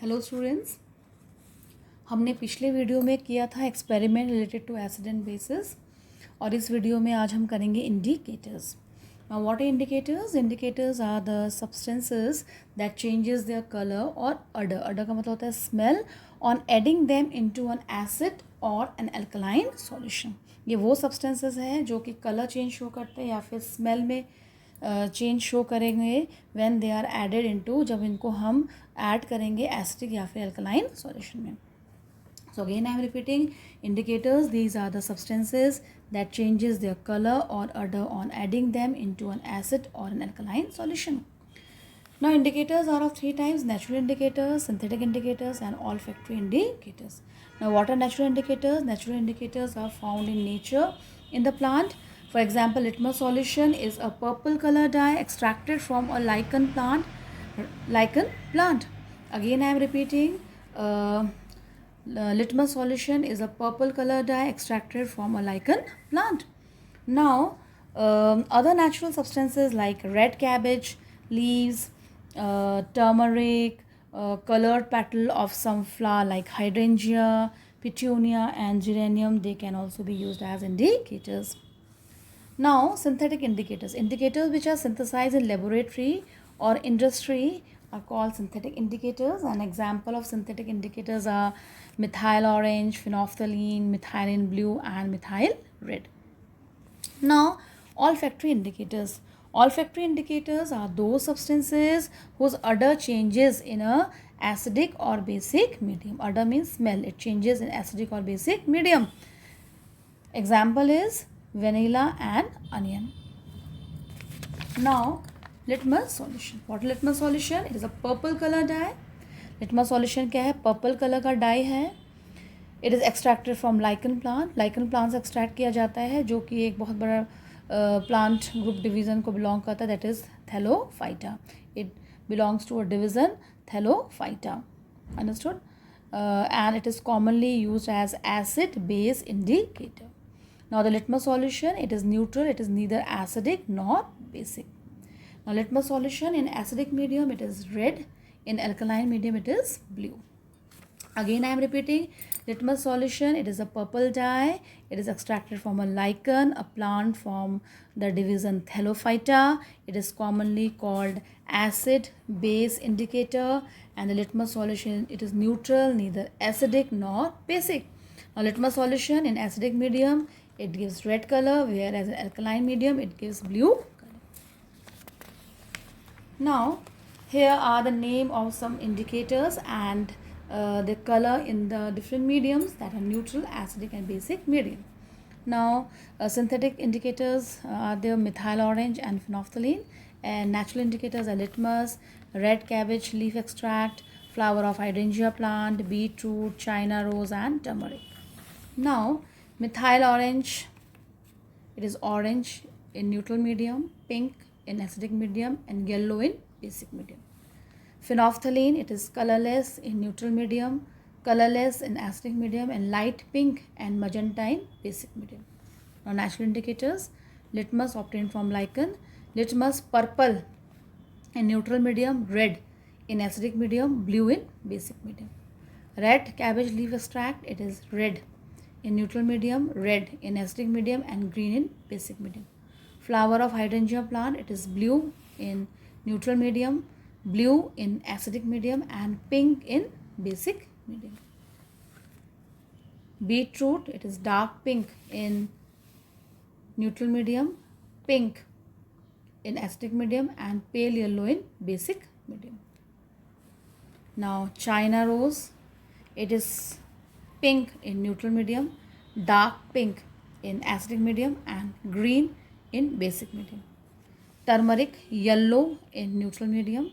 Hello students, हमने पिछले video में किया था experiment related to acid and bases और इस वीडियो में आज हम करेंगे indicators. What are indicators? Indicators are the substances that changes their colour और अडर. अडर का मतलब होता है smell on adding them into an acid और एन अल्कलाइन सॉल्यूशन. ये वो सब्सटेंसेस हैं जो कि कलर चेंज शो करते हैं या फिर स्मेल में चेंज शो करेंगे when they are added into, जब इनको हम ऐड करेंगे एसिडिक या फिर अल्कलाइन सॉल्यूशन में. So again I am repeating, indicators, these are the substances that changes their color or odor on adding them into an acid or an alkaline solution. Now indicators are of three types: natural indicators, synthetic indicators and olfactory indicators. Now what are natural indicators? Natural indicators are found in nature in the plant. For example, litmus solution is a purple color dye extracted from a lichen plant. Again I am repeating, litmus solution is a purple color dye extracted from a lichen plant. Now other natural substances like red cabbage leaves, turmeric, colored petal of some flower like hydrangea, petunia and geranium, they can also be used as indicators. Now synthetic indicators, indicators which are synthesized in laboratory or industry are called synthetic indicators. An example of synthetic indicators are methyl orange, phenolphthalein, methylene blue and methyl red. Now olfactory indicators. Olfactory indicators are those substances whose odor changes in a acidic or basic medium. Odor means smell, it changes in acidic or basic medium. Example is vanilla and onion. Now litmus solution. What litmus solution? It is a purple color dye. litmus solution क्या है? Purple colour का dye है. It is extracted from lichen plant. Lichen plant से extract किया जाता है जो कि एक बहुत बड़ा प्लांट ग्रुप डिवीज़न को बिलोंग करता है, that is thallophyta. It belongs to a division thallophyta. Understood? And it is commonly used as acid base indicator. Now the litmus solution, it is neutral, it is neither acidic nor basic. Now litmus solution in acidic medium it is red, in alkaline medium it is blue. Again I am repeating, litmus solution, it is a purple dye, it is extracted from a lichen, a plant from the division Thellophyta. It is commonly called acid base indicator, and the litmus solution, it is neutral, neither acidic nor basic. Now litmus solution in acidic medium it gives red color, whereas in alkaline medium it gives blue color. Now here are the name of some indicators and the color in the different mediums, that are neutral, acidic and basic medium. Now synthetic indicators are the methyl orange and phenolphthalein, and natural indicators are litmus, red cabbage leaf extract, flower of hydrangea plant, beetroot, china rose and turmeric. Now methyl orange, it is orange in neutral medium, pink in acidic medium and yellow in basic medium. Phenolphthalein, it is colorless in neutral medium, colorless in acidic medium and light pink and magenta in basic medium. Now natural indicators, litmus obtained from lichen, litmus purple in neutral medium, red in acidic medium, blue in basic medium. Red cabbage leaf extract, it is red in neutral medium, red in acidic medium and green in basic medium. Flower of hydrangea plant, it is blue in neutral medium, blue in acidic medium and pink in basic medium. Beetroot, it is dark pink in neutral medium, pink in acidic medium and pale yellow in basic medium. Now china rose, it is pink in neutral medium, dark pink in acidic medium and green in basic medium. Turmeric, yellow in neutral medium,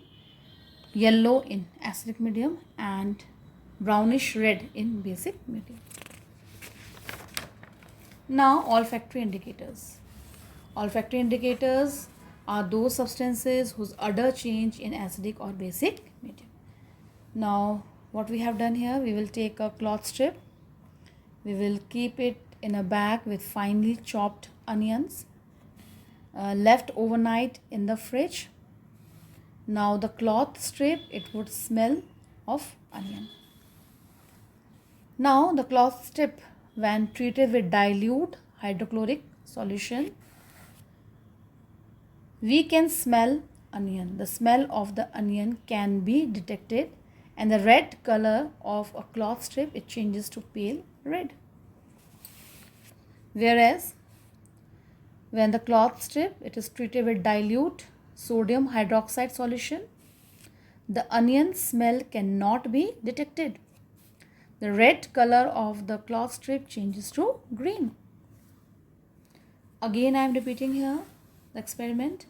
yellow in acidic medium and brownish red in basic medium. Now olfactory indicators. Olfactory indicators are those substances whose odor change in acidic or basic medium. Now what we have done here, we will take a cloth strip, we will keep it in a bag with finely chopped onions, left overnight in the fridge. Now the cloth strip, it would smell of onion. Now the cloth strip, when treated with dilute hydrochloric solution, we can smell onion. The smell of the onion can be detected, and the red color of a cloth strip, it changes to pale red. Whereas when the cloth strip, it is treated with dilute sodium hydroxide solution, the onion smell cannot be detected. The red color of the cloth strip changes to green. Again, I am repeating here the experiment.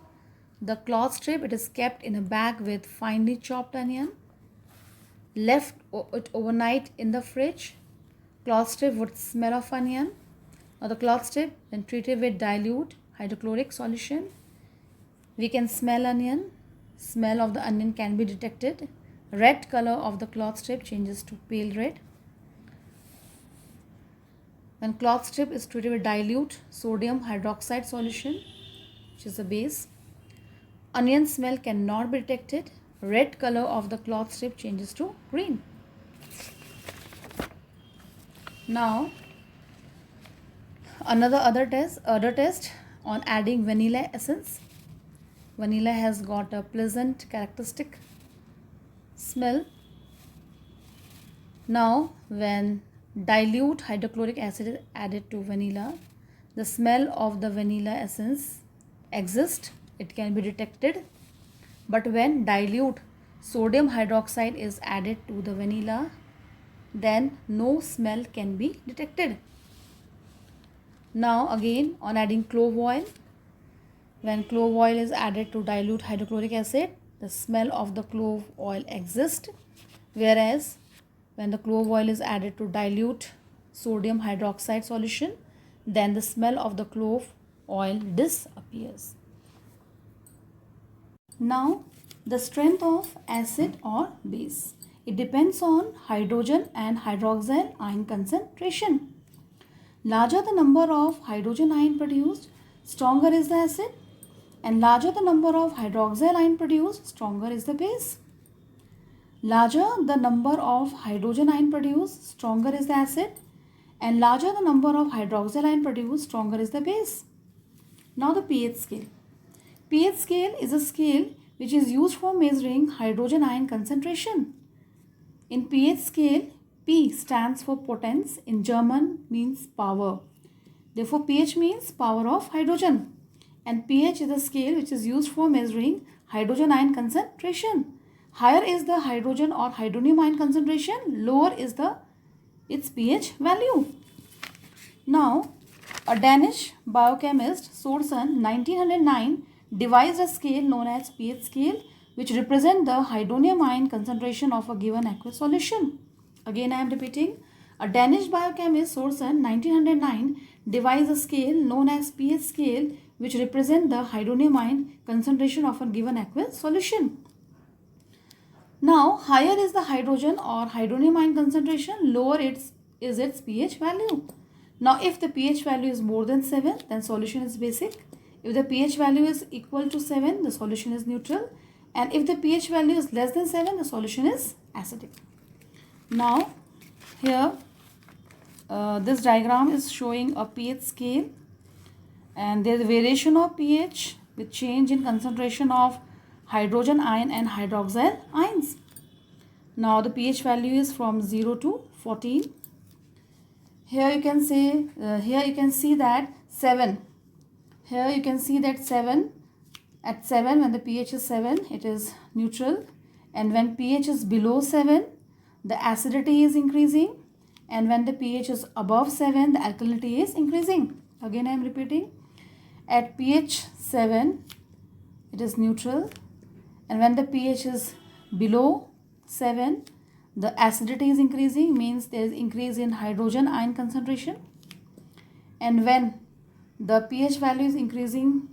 The cloth strip, it is kept in a bag with finely chopped onion. Left it overnight in the fridge. Cloth strip would smell of onion. Now the cloth strip, when treated with dilute hydrochloric solution, we can smell onion. Smell of the onion can be detected. Red color of the cloth strip changes to pale red. When cloth strip is treated with dilute sodium hydroxide solution, which is a base, onion smell cannot be detected. Red color of the cloth strip changes to green. Now, other test on adding vanilla essence. Vanilla has got a pleasant characteristic smell. Now, when dilute hydrochloric acid is added to vanilla, the smell of the vanilla essence exists. It can be detected. But when dilute sodium hydroxide is added to the vanilla, then no smell can be detected. Now again, on adding clove oil, when clove oil is added to dilute hydrochloric acid, the smell of the clove oil exists, whereas when the clove oil is added to dilute sodium hydroxide solution, then the smell of the clove oil disappears. Now, the strength of acid or base. It depends on hydrogen and hydroxyl ion concentration. Larger the number of hydrogen ion produced, stronger is the acid, and larger the number of hydroxyl ion produced, stronger is the base. Larger the number of hydrogen ion produced, stronger is the acid, and larger the number of hydroxyl ion produced, stronger is the base. Now the pH scale. pH scale is a scale which is used for measuring hydrogen ion concentration. In pH scale, P stands for potence, in German means power. Therefore, pH means power of hydrogen, and pH is a scale which is used for measuring hydrogen ion concentration. Higher is the hydrogen or hydronium ion concentration, lower is its pH value. Now, a Danish biochemist Sorsen 1909 devised a scale known as pH scale, which represent the hydronium ion concentration of a given aqueous solution. Again, I am repeating. A Danish biochemist Sorsen 1909 devised a scale known as pH scale, which represent the hydronium ion concentration of a given aqueous solution. Now, higher is the hydrogen or hydronium ion concentration, lower is its pH value. Now, if the pH value is more than 7, then solution is basic. If the pH value is equal to 7, the solution is neutral. And if the pH value is less than 7, the solution is acidic. Now, here this diagram is showing a pH scale, and there is variation of pH with change in concentration of hydrogen ion and hydroxyl ions. Now the pH value is from 0 to 14. Here you can see that 7. Here you can see that 7. At 7, when the pH is 7, it is neutral, and when pH is below 7, the acidity is increasing, and when the pH is above 7, the alkalinity is increasing. Again, I am repeating. At pH 7, it is neutral, and when the pH is below 7, the acidity is increasing, means there is increase in hydrogen ion concentration. And when the pH value is increasing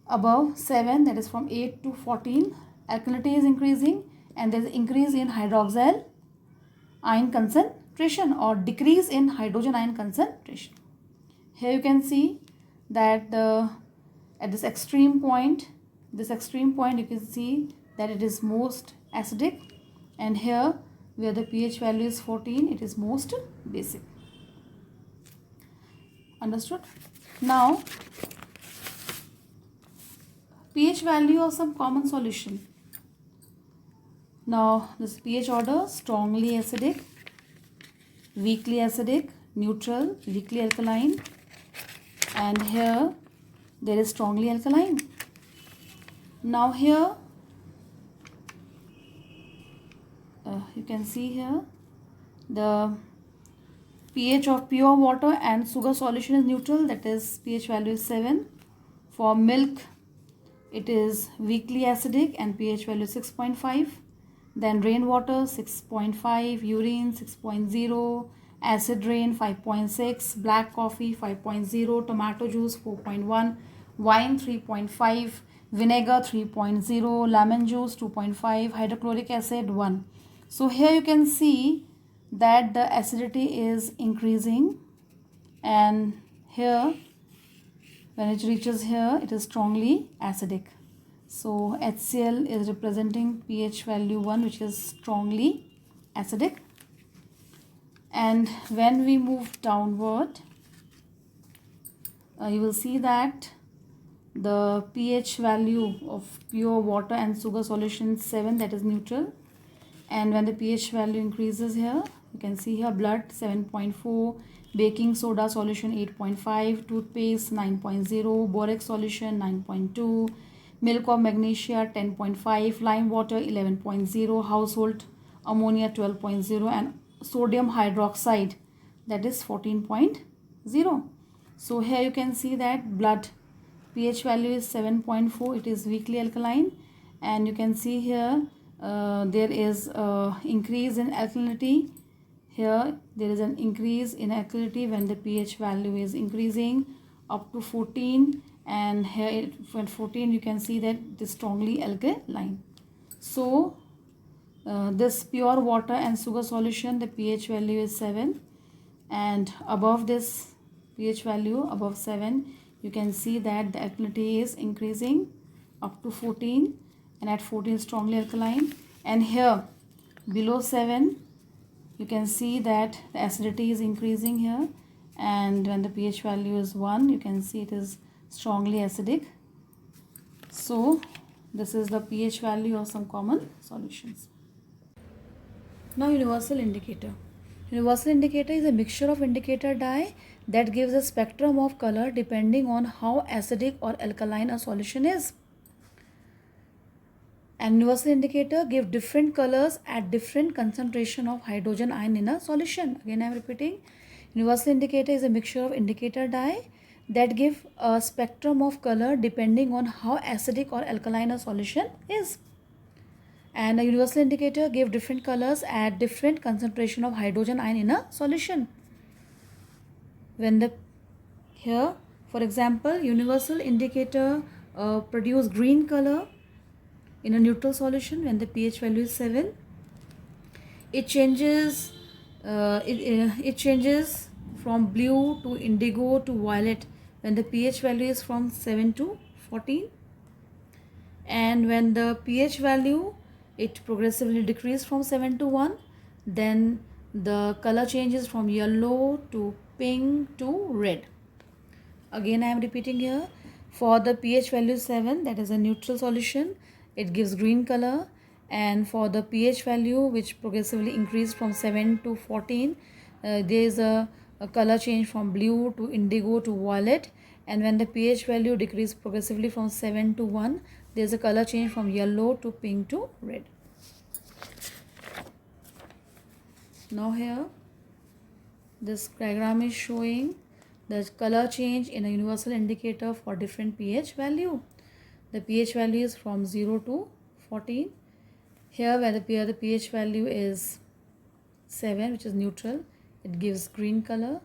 above 7, that is from 8 to 14, alkalinity is increasing, and there is increase in hydroxyl ion concentration or decrease in hydrogen ion concentration. Here you can see that at this extreme point you can see that it is most acidic, and here where the pH value is 14, it is most basic. Understood? Now, pH value of some common solution. Now, this pH order: strongly acidic, weakly acidic, neutral, weakly alkaline, and here there is strongly alkaline. Now here you can see here the pH of pure water and sugar solution is neutral, that is pH value is 7. For milk it is weakly acidic and pH value 6.5. Then rainwater 6.5, urine 6.0, acid rain 5.6, black coffee 5.0, tomato juice 4.1, wine 3.5, vinegar 3.0, lemon juice 2.5, hydrochloric acid 1. So here you can see that the acidity is increasing, and here when it reaches here it is strongly acidic. So HCl is representing pH value 1, which is strongly acidic. And when we move downward, you will see that the pH value of pure water and sugar solution is 7, that is neutral. And when the pH value increases here, you can see here blood 7.4, baking soda solution 8.5, toothpaste 9.0, borax solution 9.2, milk of magnesia 10.5, lime water 11.0, household ammonia 12.0, and sodium hydroxide, that is 14.0. So here you can see that blood pH value is 7.4, it is weakly alkaline, and you can see here there is increase in alkalinity. Here there is an increase in alkalinity when the pH value is increasing up to 14, and here when 14 you can see that it is strongly alkaline. So this pure water and sugar solution, the pH value is 7, and above this pH value above 7 you can see that the alkalinity is increasing up to 14, and at 14 strongly alkaline. And here below 7 you can see that the acidity is increasing here, and when the pH value is 1 you can see it is strongly acidic. So this is the pH value of some common solutions. Now universal indicator. Universal indicator is a mixture of indicator dye that gives a spectrum of color depending on how acidic or alkaline a solution is. An universal indicator gives different colors at different concentration of hydrogen ion in a solution. Again I am repeating, universal indicator is a mixture of indicator dye that give a spectrum of color depending on how acidic or alkaline a solution is. And a universal indicator gives different colors at different concentration of hydrogen ion in a solution. When the here for example universal indicator produce green color in a neutral solution when the pH value is 7. It changes it changes from blue to indigo to violet when the pH value is from 7 to 14, and when the pH value it progressively decreases from 7 to 1, then the color changes from yellow to pink to red. Again I am repeating here, for the pH value 7, that is a neutral solution, it gives green color, and for the pH value which progressively increase from 7 to 14, there is a color change from blue to indigo to violet, and when the pH value decreases progressively from 7 to 1, there is a color change from yellow to pink to red. Now here this diagram is showing the color change in a universal indicator for different pH value. The pH value is from 0 to 14. Here where the pH value is 7, which is neutral, it gives green color,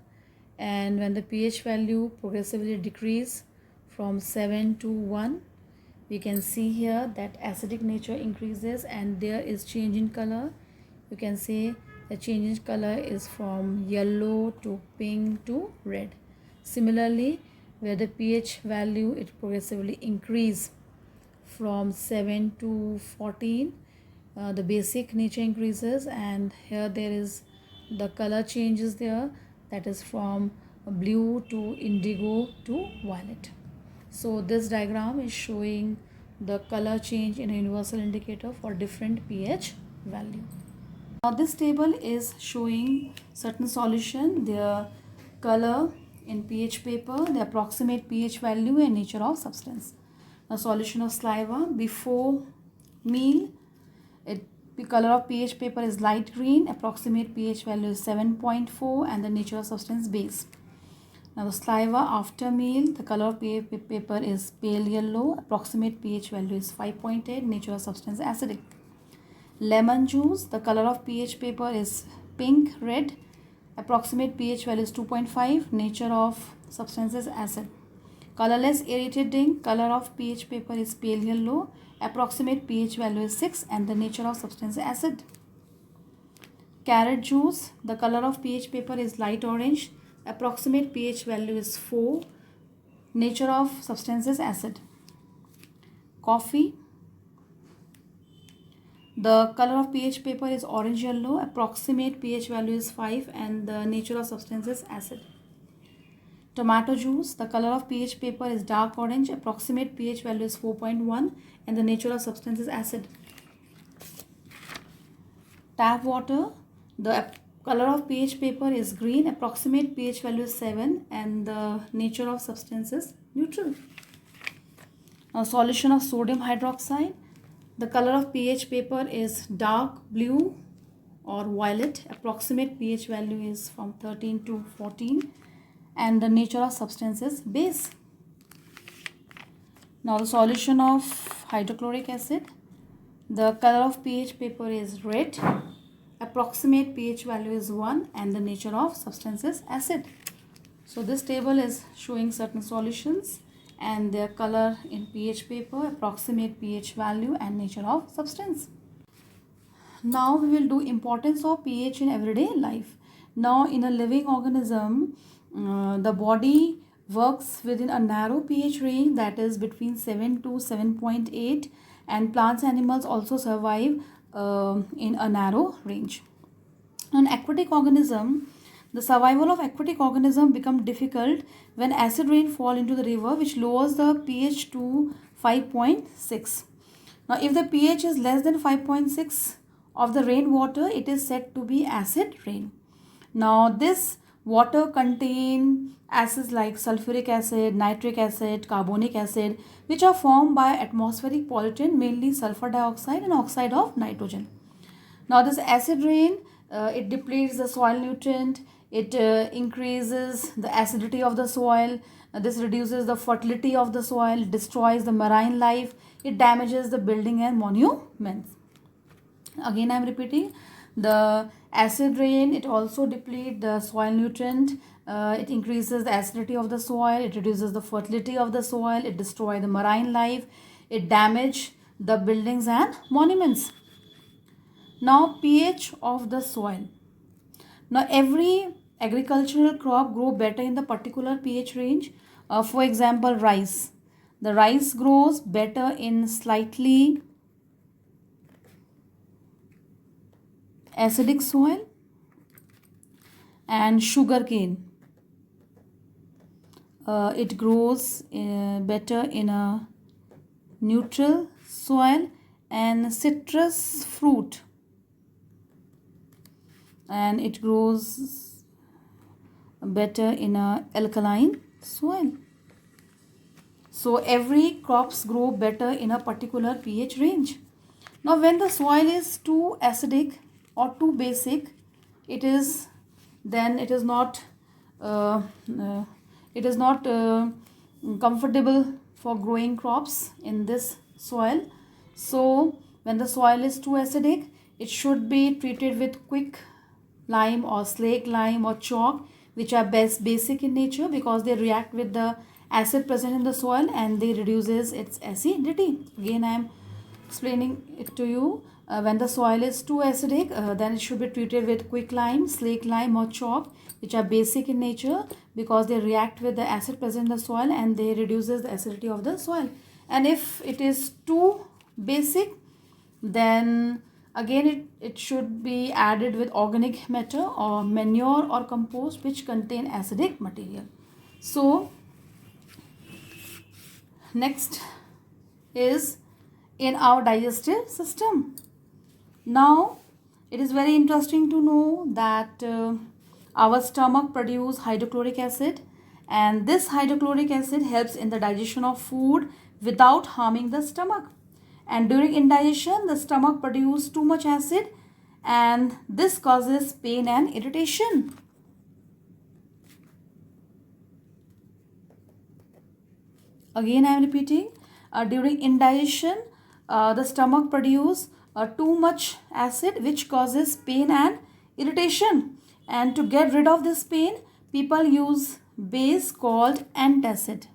and when the pH value progressively decrease from 7 to 1, we can see here that acidic nature increases and there is change in color. You can say the change in color is from yellow to pink to red. Similarly, where the pH value it progressively increase from 7 to 14, the basic nature increases, and here there is the color changes there, that is from blue to indigo to violet. So this diagram is showing the color change in a universal indicator for different pH value. Now this table is showing certain solution, their color in pH paper, the approximate pH value and nature of substance. A solution of saliva before meal, the color of pH paper is light green, approximate pH value is 7.4 and the nature of substance base. Now the saliva after meal, the color of pH paper is pale yellow, approximate pH value is 5.8, nature of substance acidic. Lemon juice, the color of pH paper is pink red, approximate pH value is 2.5, nature of substance is acid. Colorless irritating, color of pH paper is pale yellow, approximate pH value is 6 and the nature of substance is acid. Carrot juice, the color of pH paper is light orange, approximate pH value is 4, nature of substance is acid. Coffee, the color of pH paper is orange yellow, approximate pH value is 5 and the nature of substance is acid. Tomato juice, the color of pH paper is dark orange, approximate pH value is 4.1 and the nature of substance is acid. Tap water, the color of pH paper is green, approximate pH value is 7 and the nature of substance is neutral. Now solution of sodium hydroxide, the color of pH paper is dark blue or violet, approximate pH value is from 13 to 14 and the nature of substance is base. Now the solution of hydrochloric acid, the color of pH paper is red, approximate pH value is 1 and the nature of substance is acid. So this table is showing certain solutions and their color in pH paper, approximate pH value and nature of substance. Now we will do importance of pH in everyday life. Now in a living organism, the body works within a narrow pH range, that is between 7 to 7.8, and plants and animals also survive in a narrow range. An aquatic organism, the survival of aquatic organism becomes difficult when acid rain fall into the river, which lowers the pH to 5.6. Now if the pH is less than 5.6 of the rainwater, it is said to be acid rain. Now this water contain acids like sulfuric acid, nitric acid, carbonic acid, which are formed by atmospheric pollutant, mainly sulfur dioxide and oxide of nitrogen. Now this acid rain, it depletes the soil nutrient, it increases the acidity of the soil, this reduces the fertility of the soil, destroys the marine life, it damages the building and monuments. Again I am repeating, the acid rain, it also depletes the soil nutrient, it increases the acidity of the soil, it reduces the fertility of the soil, it destroys the marine life, it damages the buildings and monuments. Now pH of the soil. Now every agricultural crop grow better in the particular pH range. For example, rice. The rice grows better in slightly acidic soil, and sugarcane. It grows better in a neutral soil, and citrus fruit, and it grows better in a alkaline soil. So every crops grow better in a particular pH range. Now when the soil is too acidic or too basic, it is not comfortable for growing crops in this soil. So when the soil is too acidic, it should be treated with quick lime or slake lime or chalk, which are basic in nature because they react with the acid present in the soil and they reduces its acidity. Again I am explaining it to you. When the soil is too acidic, then it should be treated with quick lime, slake lime or chalk, which are basic in nature because they react with the acid present in the soil and they reduces the acidity of the soil. And if it is too basic, then Again, it should be added with organic matter or manure or compost which contain acidic material. So next is in our digestive system. Now it is very interesting to know that our stomach produces hydrochloric acid, and this hydrochloric acid helps in the digestion of food without harming the stomach. And during indigestion, the stomach produces too much acid, and this causes pain and irritation. Again, I am repeating, during indigestion, the stomach produces too much acid which causes pain and irritation. And to get rid of this pain, people use base called antacid.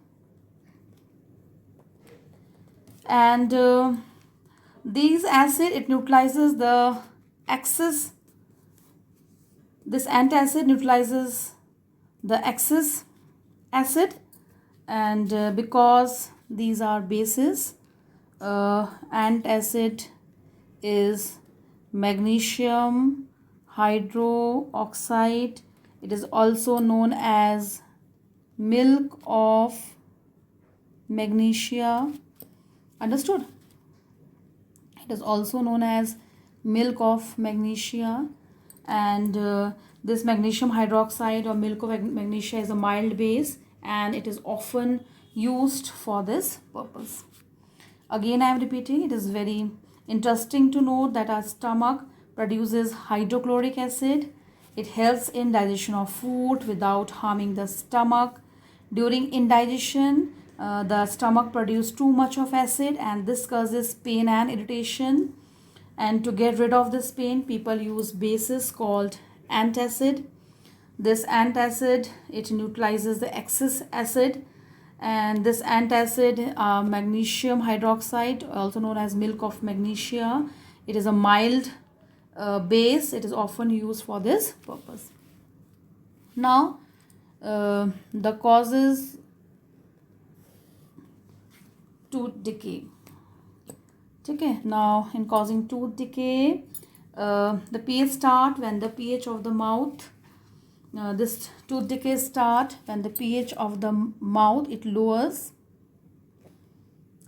And these acid, it neutralizes the excess. This antacid neutralizes the excess acid, and because these are bases, antacid is magnesium hydroxide. It is also known as milk of magnesia. Understood? It is also known as milk of magnesia, and this magnesium hydroxide or milk of magnesia is a mild base, and it is often used for this purpose. Again, I am repeating, it is very interesting to note that our stomach produces hydrochloric acid. It helps in digestion of food without harming the stomach. During indigestion, the stomach produces too much of acid, and this causes pain and irritation. And to get rid of this pain, people use bases called antacid. This antacid, it neutralizes the excess acid, and this antacid, magnesium hydroxide, also known as milk of magnesia, it is a mild base. It is often used for this purpose. Now the causes tooth decay. Okay, now in causing tooth decay, the pH start when the pH of the mouth, this tooth decay start when the pH of the mouth, it lowers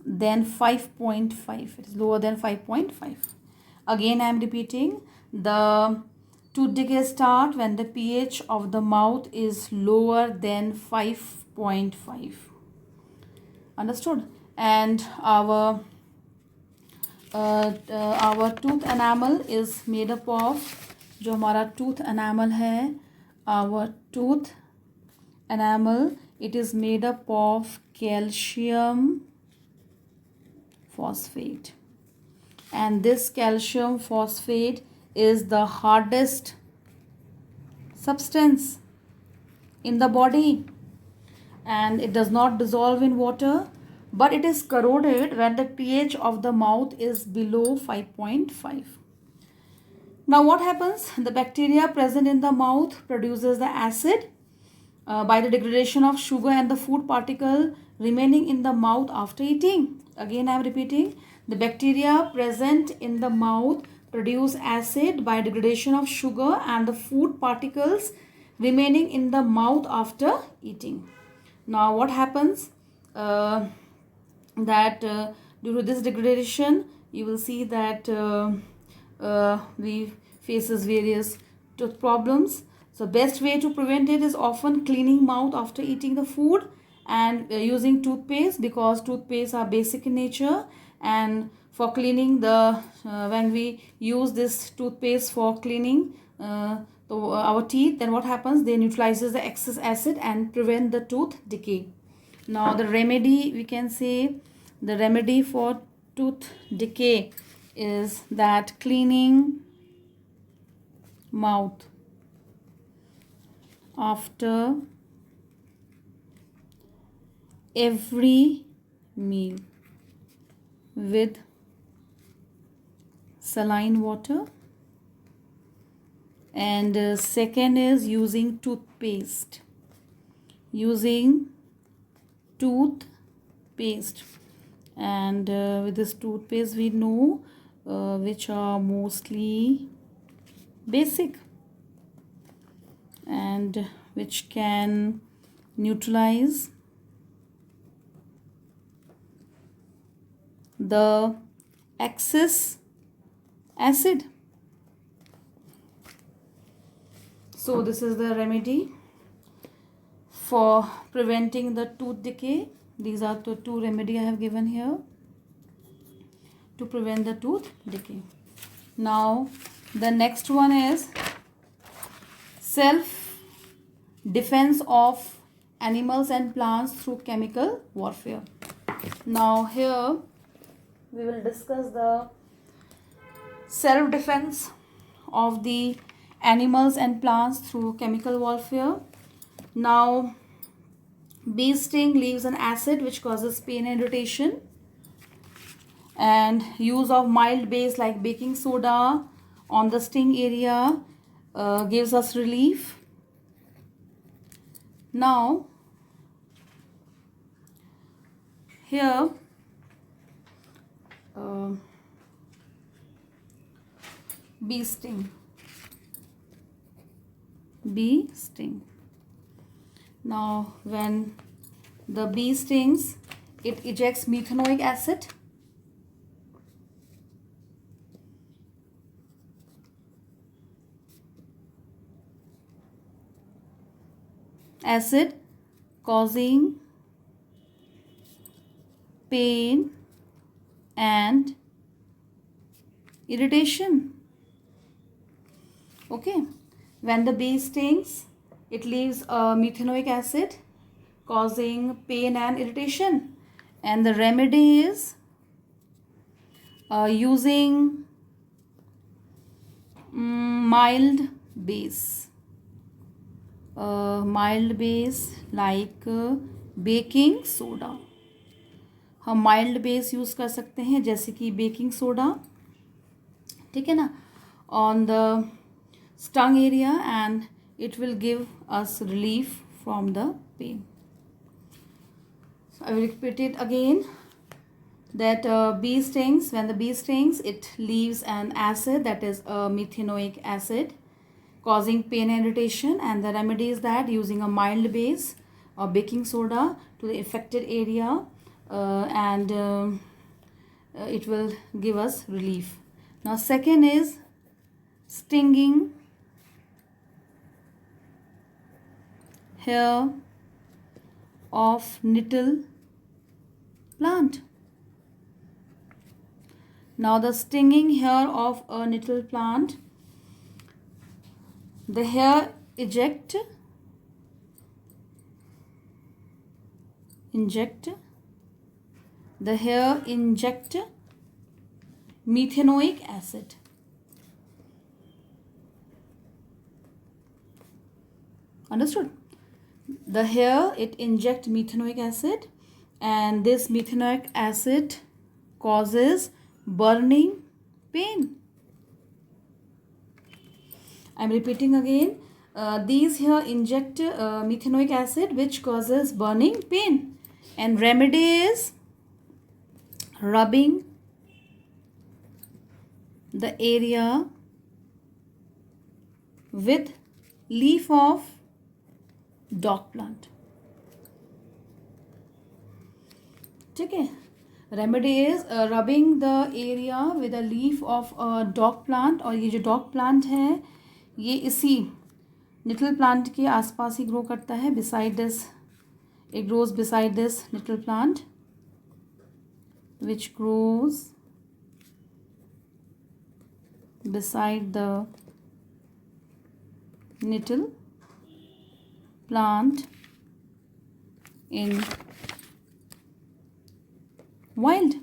than 5.5. It is lower than 5.5. Again, I am repeating, the tooth decay start when the pH of the mouth is lower than 5.5. Understood? And our tooth enamel is made up of, जो हमारा tooth enamel है, our tooth enamel, it is made up of calcium phosphate, and this calcium phosphate is the hardest substance in the body, and it does not dissolve in water, but it is corroded when the pH of the mouth is below 5.5. Now what happens? The bacteria present in the mouth produces the acid by the degradation of sugar and the food particle remaining in the mouth after eating. Again, I am repeating, the bacteria present in the mouth produce acid by degradation of sugar and the food particles remaining in the mouth after eating. Now what happens? Due to this degradation, you will see that we faces various tooth problems. So best way to prevent it is often cleaning mouth after eating the food, and using toothpaste, because toothpaste are basic in nature, and for cleaning the when we use this toothpaste for cleaning our teeth, then what happens? They neutralizes the excess acid and prevent the tooth decay. Now the remedy, we can say, the remedy for tooth decay is that cleaning mouth after every meal with saline water, and second is using toothpaste. And with this toothpaste, we know which are mostly basic and which can neutralize the excess acid. So this is the remedy for preventing the tooth decay. These are the two remedy I have given here to prevent the tooth decay. Now the next one is self defense of animals and plants through chemical warfare. Now here we will discuss the self defense of the animals and plants through chemical warfare. Now bee sting leaves an acid which causes pain and irritation, and use of mild base like baking soda on the sting area gives us relief. Now here bee sting. Now when the bee stings, it ejects methanoic acid. Acid causing pain and irritation. Okay, when the bee stings, it leaves methanoic acid causing pain and irritation, and the remedy is using mild base. Mild base like baking soda. हम mild base use कर सकते हैं जैसे कि baking soda, ठीक है ना, on the stung area, and it will give us relief from the pain. So I will repeat it again that bee stings, when the bee stings, it leaves an acid, that is methanoic acid, causing pain and irritation, and the remedy is that using a mild base or baking soda to the affected area, and it will give us relief. Now second is stinging hair of nettle plant. Now the stinging hair of a nettle plant, the hair inject methanoic acid. Understood? The hair, it inject methanoic acid, and this methanoic acid causes burning pain. I am repeating again. These here inject methanoic acid which causes burning pain, and remedy is rubbing the area with leaf of dog plant. ठीक है, remedy is rubbing the area with a leaf of dog plant. और ये जो dog plant है ये इसी निटल plant के आसपास ही ग्रो करता है. Beside this, it grows beside this nettle plant which grows beside the nettle plant in wild.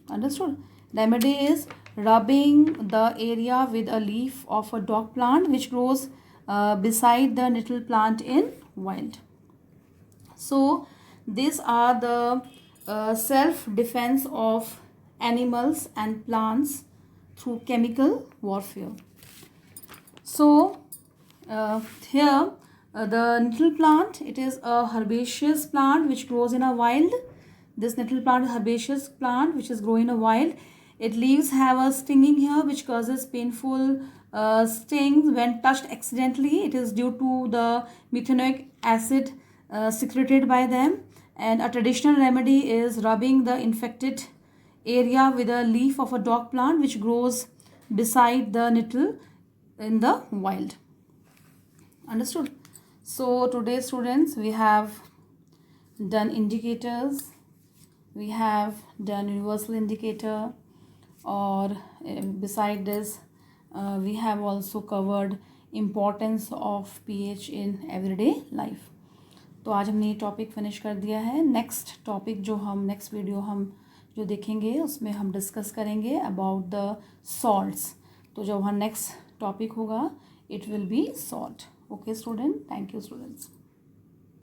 Understood? Remedy is rubbing the area with a leaf of a dog plant which grows beside the nettle plant in wild. So these are the self defense of animals and plants through chemical warfare. So here the nettle plant, it is a herbaceous plant which grows in a wild. This nettle plant is herbaceous plant which is growing in a wild, Its leaves have a stinging here which causes painful stings when touched accidentally. It is due to the methanoic acid secreted by them. And a traditional remedy is rubbing the infected area with a leaf of a dog plant which grows beside the nettle in the wild. Understood? So today, students, we have done indicators, we have done universal indicator, or beside this we have also covered importance of pH in everyday life. तो आज हमने ये topic finish कर दिया है. Next topic जो हम next video हम जो देखेंगे उसमें हम डिस्कस करेंगे अबाउट द सॉल्ट्स. तो जो वहाँ नेक्स्ट टॉपिक होगा it will be salt. Okay student, thank you students.